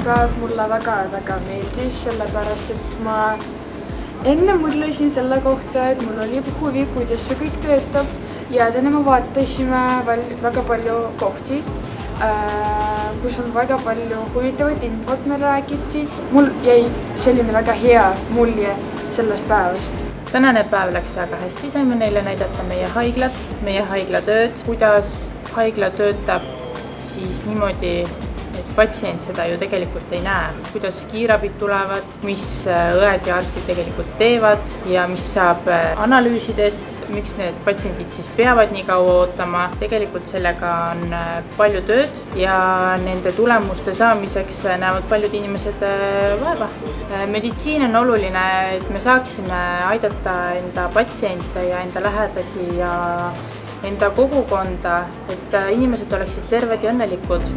päev mulle väga meeldis, sellepärast et ma enne mõtlesin selle kohta, et mul oli huvi, kuidas see kõik töötab ja täna me vaatasime väga palju kohti, kus on väga palju huvitavat infot meil räägiti. Mul jäi selline väga hea mulje sellest päevast. Tänane päev läks väga hästi, saime neile näidata meie haiglat, meie haiglatööd, kuidas haigla töötab siis niimoodi, et patsient seda ju tegelikult ei näe, kuidas kiirabid tulevad, mis õed ja arstid tegelikult teevad ja mis saab analüüsidest, miks need patsiendid siis peavad nii kaua ootama. Tegelikult sellega on palju tööd ja nende tulemuste saamiseks näevad paljud inimesed vaeva. Meditsiin on oluline, et me saaksime aidata enda patsiente ja enda lähedasi ja enda kogukonda, et inimesed oleksid terved ja õnnelikud.